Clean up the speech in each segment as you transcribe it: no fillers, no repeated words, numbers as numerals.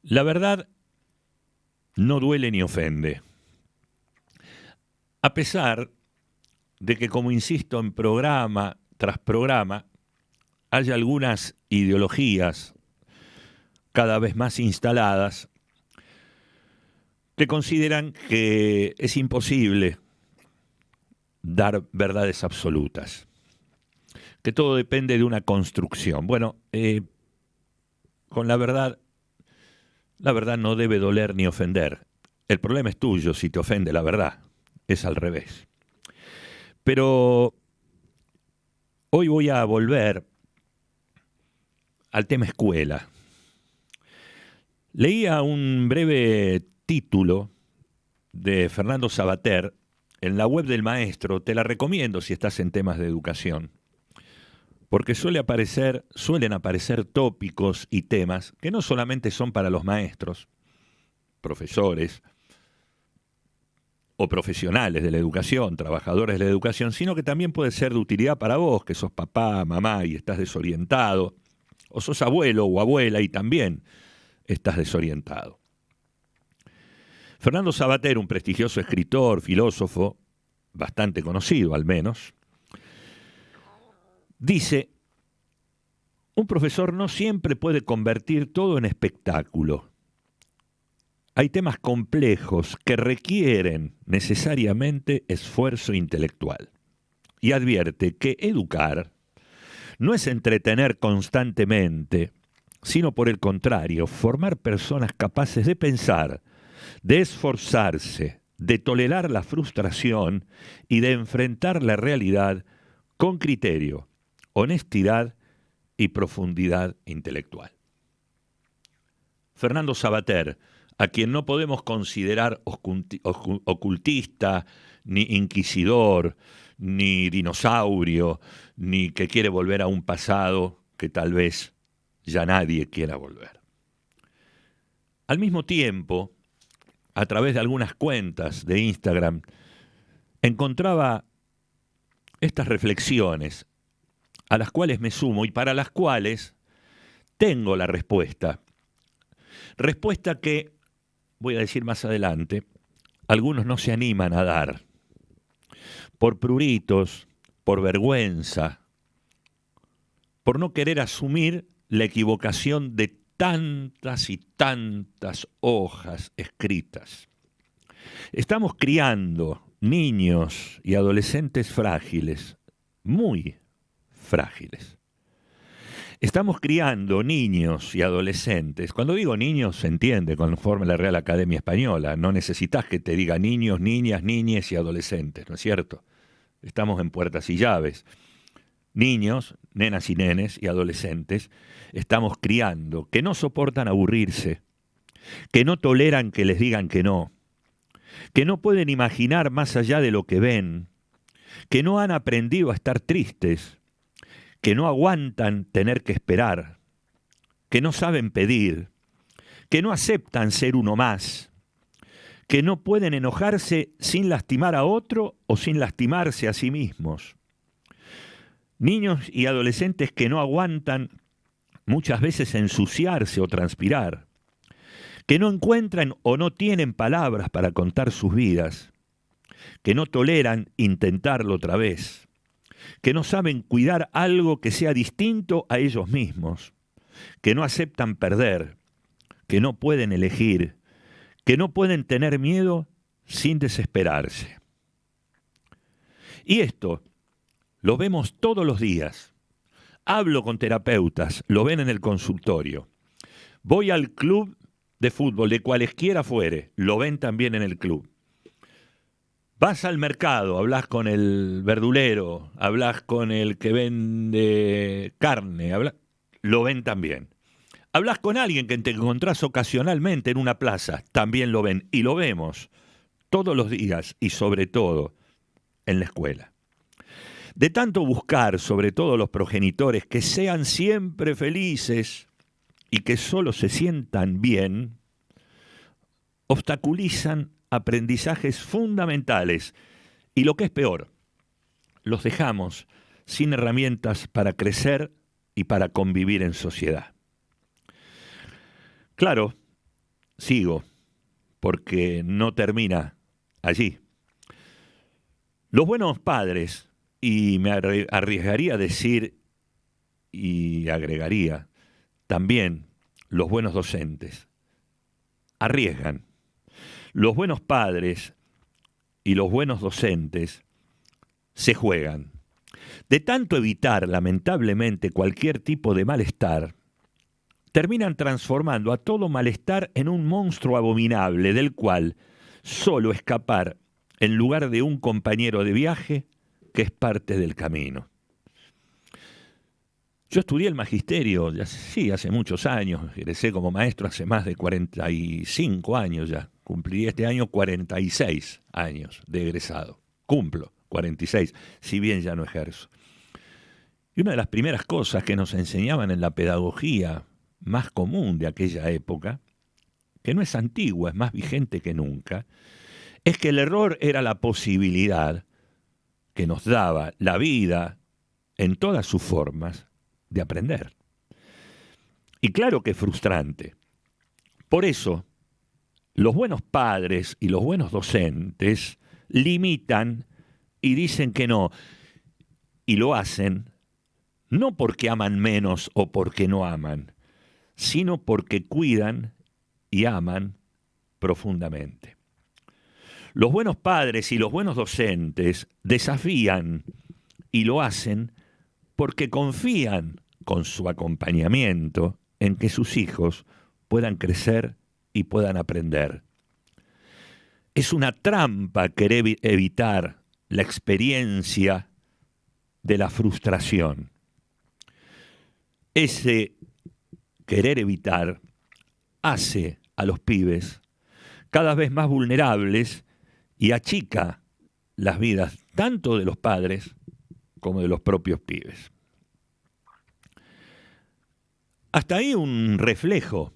La verdad no duele ni ofende. A pesar de que, como insisto, en programa tras programa hay algunas ideologías cada vez más instaladas que consideran que es imposible dar verdades absolutas, que todo depende de una construcción. Bueno, con la verdad no debe doler ni ofender. El problema es tuyo si te ofende la verdad, es al revés. Pero hoy voy a volver al tema escuela. Leía un breve título de Fernando Sabater en la web del maestro, te la recomiendo si estás en temas de educación, porque suelen aparecer tópicos y temas que no solamente son para los maestros, profesores o profesionales de la educación, trabajadores de la educación, sino que también puede ser de utilidad para vos, que sos papá, mamá y estás desorientado, o sos abuelo o abuela y también estás desorientado. Fernando Sabater, un prestigioso escritor, filósofo, bastante conocido al menos, dice, un profesor no siempre puede convertir todo en espectáculo. Hay temas complejos que requieren necesariamente esfuerzo intelectual. Y advierte que educar no es entretener constantemente, sino por el contrario, formar personas capaces de pensar, de esforzarse, de tolerar la frustración y de enfrentar la realidad con criterio, honestidad y profundidad intelectual. Fernando Sabater, a quien no podemos considerar ocultista, ni inquisidor, ni dinosaurio, ni que quiere volver a un pasado que tal vez ya nadie quiera volver. Al mismo tiempo, a través de algunas cuentas de Instagram, encontraba estas reflexiones a las cuales me sumo y para las cuales tengo la respuesta. Respuesta que, voy a decir más adelante, algunos no se animan a dar. Por pruritos, por vergüenza, por no querer asumir la equivocación de tantas y tantas hojas escritas. Estamos criando niños y adolescentes frágiles, muy frágiles. Estamos criando niños y adolescentes. Cuando digo niños, se entiende, conforme a la Real Academia Española. No necesitas que te diga niños, niñas, niñes y adolescentes, ¿no es cierto? Estamos en puertas y llaves. Niños, nenas y nenes y adolescentes estamos criando, que no soportan aburrirse, que no toleran que les digan que no pueden imaginar más allá de lo que ven, que no han aprendido a estar tristes, que no aguantan tener que esperar, que no saben pedir, que no aceptan ser uno más, que no pueden enojarse sin lastimar a otro o sin lastimarse a sí mismos. Niños y adolescentes que no aguantan muchas veces ensuciarse o transpirar, que no encuentran o no tienen palabras para contar sus vidas, que no toleran intentarlo otra vez, que no saben cuidar algo que sea distinto a ellos mismos, que no aceptan perder, que no pueden elegir, que no pueden tener miedo sin desesperarse. Y esto lo vemos todos los días. Hablo con terapeutas, lo ven en el consultorio. Voy al club de fútbol, de cualesquiera fuere, lo ven también en el club. Vas al mercado, hablas con el verdulero, hablas con el que vende carne, lo ven también. Hablas con alguien que te encontrás ocasionalmente en una plaza, también lo ven. Y lo vemos todos los días y sobre todo en la escuela. De tanto buscar, sobre todo los progenitores, que sean siempre felices y que solo se sientan bien, obstaculizan aprendizajes fundamentales y lo que es peor, los dejamos sin herramientas para crecer y para convivir en sociedad. Claro, sigo, porque no termina allí. Los buenos padres, y me arriesgaría a decir y agregaría también los buenos docentes, arriesgan. Los buenos padres y los buenos docentes se juegan. De tanto evitar, lamentablemente, cualquier tipo de malestar, terminan transformando a todo malestar en un monstruo abominable del cual solo escapar en lugar de un compañero de viaje que es parte del camino. Yo estudié el magisterio, hace muchos años, egresé como maestro hace más de 45 años ya, cumplí este año 46 años de egresado, cumplo 46, si bien ya no ejerzo. Y una de las primeras cosas que nos enseñaban en la pedagogía más común de aquella época, que no es antigua, es más vigente que nunca, es que el error era la posibilidad que nos daba la vida en todas sus formas de aprender. Y claro que es frustrante. Por eso, los buenos padres y los buenos docentes limitan y dicen que no, y lo hacen no porque aman menos o porque no aman, sino porque cuidan y aman profundamente. Los buenos padres y los buenos docentes desafían y lo hacen porque confían con su acompañamiento en que sus hijos puedan crecer y puedan aprender. Es una trampa querer evitar la experiencia de la frustración. Ese querer evitar hace a los pibes cada vez más vulnerables y achica las vidas tanto de los padres como de los propios pibes. Hasta ahí un reflejo,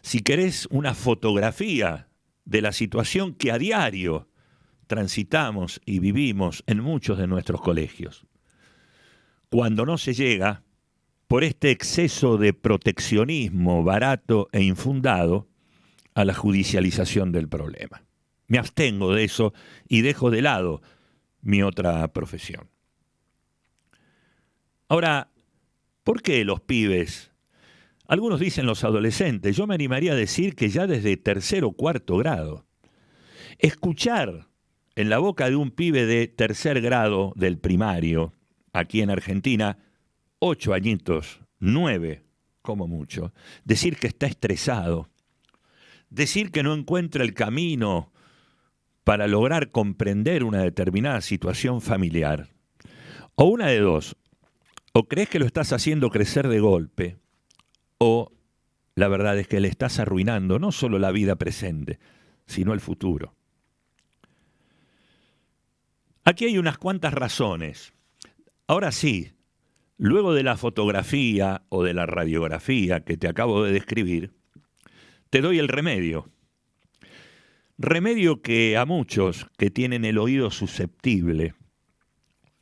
si querés, una fotografía de la situación que a diario transitamos y vivimos en muchos de nuestros colegios. Cuando no se llega, por este exceso de proteccionismo barato e infundado, a la judicialización del problema. Me abstengo de eso y dejo de lado mi otra profesión. Ahora, ¿por qué los pibes? Algunos dicen los adolescentes, yo me animaría a decir que ya desde tercer o cuarto grado. Escuchar en la boca de un pibe de tercer grado del primario, aquí en Argentina, 8 añitos, 9 como mucho, decir que está estresado, decir que no encuentra el camino para lograr comprender una determinada situación familiar, o una de dos, o crees que lo estás haciendo crecer de golpe, o la verdad es que le estás arruinando no solo la vida presente, sino el futuro. Aquí hay unas cuantas razones. Ahora sí, luego de la fotografía o de la radiografía que te acabo de describir, te doy el remedio. Remedio que a muchos que tienen el oído susceptible,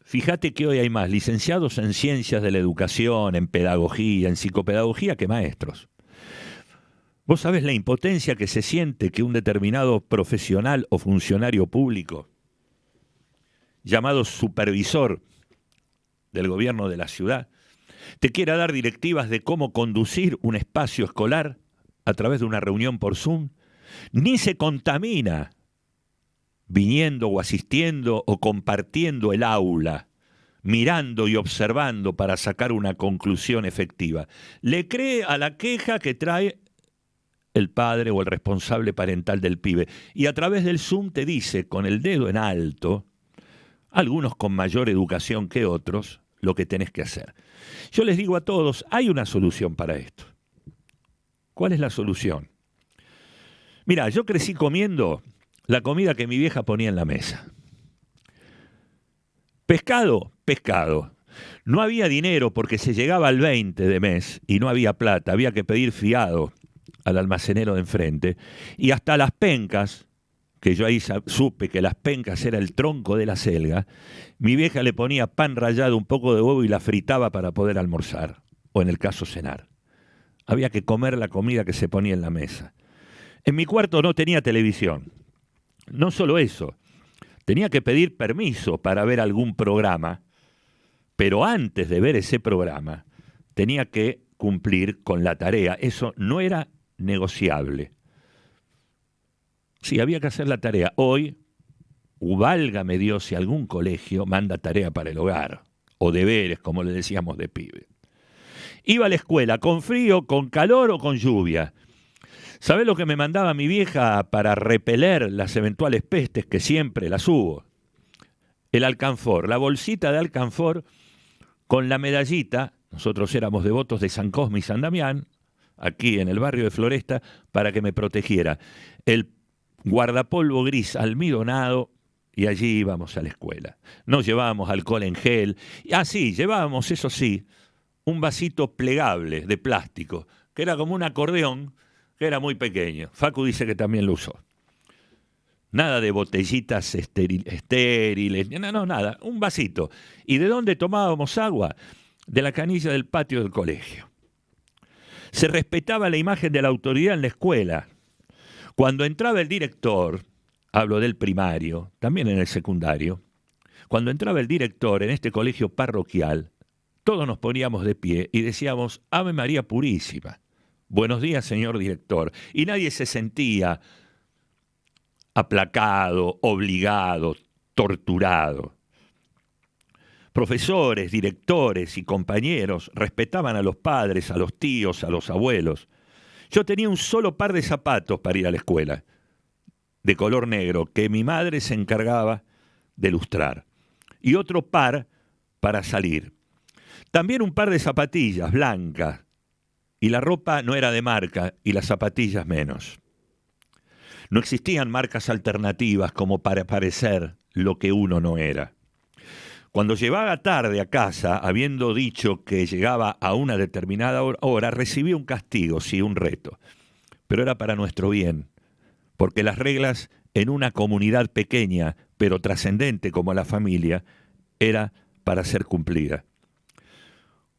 fíjate que hoy hay más licenciados en ciencias de la educación, en pedagogía, en psicopedagogía que maestros. Vos sabés la impotencia que se siente que un determinado profesional o funcionario público, llamado supervisor del gobierno de la ciudad, te quiera dar directivas de cómo conducir un espacio escolar a través de una reunión por Zoom, ni se contamina viniendo o asistiendo o compartiendo el aula, mirando y observando para sacar una conclusión efectiva. Le cree a la queja que trae el padre o el responsable parental del pibe. Y a través del Zoom te dice, con el dedo en alto, algunos con mayor educación que otros, lo que tenés que hacer. Yo les digo a todos, hay una solución para esto. ¿Cuál es la solución? Mirá, yo crecí comiendo la comida que mi vieja ponía en la mesa. Pescado, pescado. No había dinero porque se llegaba al 20 de mes y no había plata, había que pedir fiado al almacenero de enfrente. Y hasta las pencas, que yo ahí supe que las pencas era el tronco de la selga, mi vieja le ponía pan rallado, un poco de huevo y la fritaba para poder almorzar, o en el caso cenar. Había que comer la comida que se ponía en la mesa. En mi cuarto no tenía televisión. No solo eso, tenía que pedir permiso para ver algún programa, pero antes de ver ese programa tenía que cumplir con la tarea. Eso no era negociable. Sí, había que hacer la tarea. Hoy, válgame Dios, si algún colegio manda tarea para el hogar, o deberes, como le decíamos de pibe. Iba a la escuela con frío, con calor o con lluvia. ¿Sabés lo que me mandaba mi vieja para repeler las eventuales pestes, que siempre las hubo? El alcanfor, la bolsita de alcanfor con la medallita. Nosotros éramos devotos de San Cosme y San Damián, aquí en el barrio de Floresta, para que me protegiera. El guardapolvo gris almidonado, y allí íbamos a la escuela. Nos llevábamos alcohol en gel. Sí, llevábamos, eso sí, un vasito plegable de plástico, que era como un acordeón, que era muy pequeño. Facu dice que también lo usó. Nada de botellitas estériles, no, nada, un vasito. ¿Y de dónde tomábamos agua? De la canilla del patio del colegio. Se respetaba la imagen de la autoridad en la escuela. Cuando entraba el director, hablo del primario, también en el secundario, cuando entraba el director en este colegio parroquial, todos nos poníamos de pie y decíamos, Ave María Purísima, buenos días, señor director. Y nadie se sentía aplacado, obligado, torturado. Profesores, directores y compañeros respetaban a los padres, a los tíos, a los abuelos. Yo tenía un solo par de zapatos para ir a la escuela, de color negro, que mi madre se encargaba de lustrar, y otro par para salir. También un par de zapatillas blancas, y la ropa no era de marca y las zapatillas menos. No existían marcas alternativas como para parecer lo que uno no era. Cuando llegaba tarde a casa, habiendo dicho que llegaba a una determinada hora, recibía un castigo, sí, un reto. Pero era para nuestro bien, porque las reglas en una comunidad pequeña, pero trascendente como la familia, era para ser cumplida.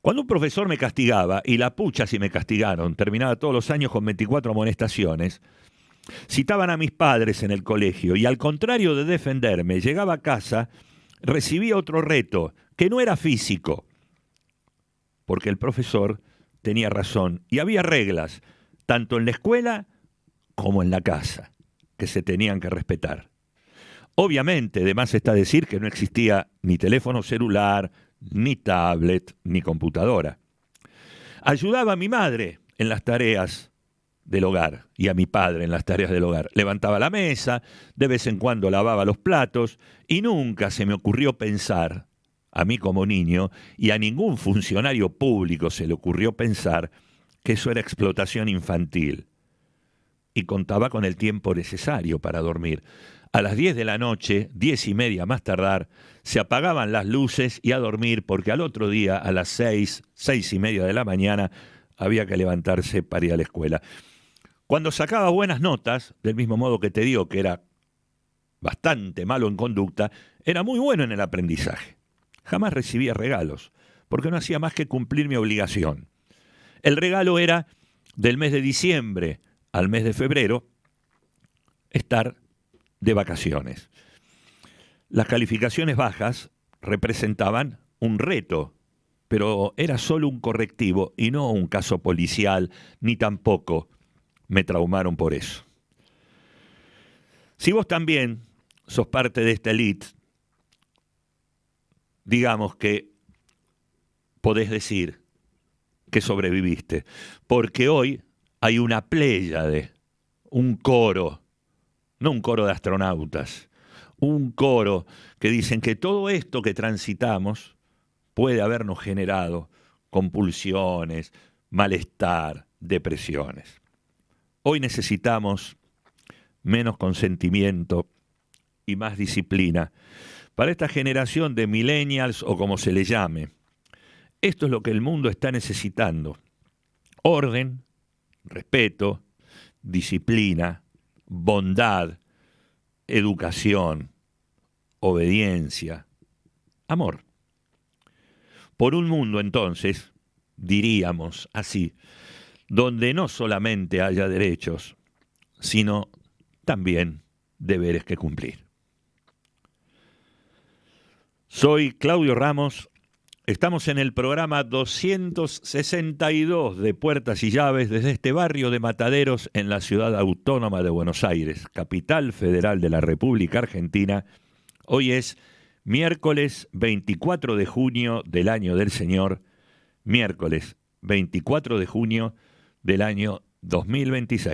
Cuando un profesor me castigaba, y la pucha si me castigaron, terminaba todos los años con 24 amonestaciones, citaban a mis padres en el colegio y al contrario de defenderme, llegaba a casa, recibía otro reto, que no era físico, porque el profesor tenía razón y había reglas, tanto en la escuela como en la casa, que se tenían que respetar. Obviamente, de más está decir que no existía ni teléfono celular, ni tablet, ni computadora. Ayudaba a mi madre en las tareas del hogar y a mi padre en las tareas del hogar. Levantaba la mesa, de vez en cuando lavaba los platos y nunca se me ocurrió pensar, a mí como niño, y a ningún funcionario público se le ocurrió pensar que eso era explotación infantil. Y contaba con el tiempo necesario para dormir. A las 10 de la noche, 10:30 más tardar, se apagaban las luces y a dormir porque al otro día, a las 6, 6:30 de la mañana, había que levantarse para ir a la escuela. Cuando sacaba buenas notas, del mismo modo que te digo que era bastante malo en conducta, era muy bueno en el aprendizaje. Jamás recibía regalos, porque no hacía más que cumplir mi obligación. El regalo era, del mes de diciembre al mes de febrero, estar de vacaciones. Las calificaciones bajas representaban un reto, pero era solo un correctivo y no un caso policial, ni tampoco me traumaron por eso. Si vos también sos parte de esta élite, digamos que podés decir que sobreviviste, porque hoy hay una pléyade, un coro, no un coro de astronautas, un coro que dicen que todo esto que transitamos puede habernos generado compulsiones, malestar, depresiones. Hoy necesitamos menos consentimiento y más disciplina para esta generación de millennials o como se le llame. Esto es lo que el mundo está necesitando. Orden, respeto, disciplina, bondad, educación, obediencia, amor. Por un mundo, entonces, diríamos así, donde no solamente haya derechos, sino también deberes que cumplir. Soy Claudio Ramos, estamos en el programa 262 de Puertas y Llaves desde este barrio de Mataderos en la ciudad autónoma de Buenos Aires, capital federal de la República Argentina. Hoy es miércoles 24 de junio del año del Señor, miércoles 24 de junio del año 2026.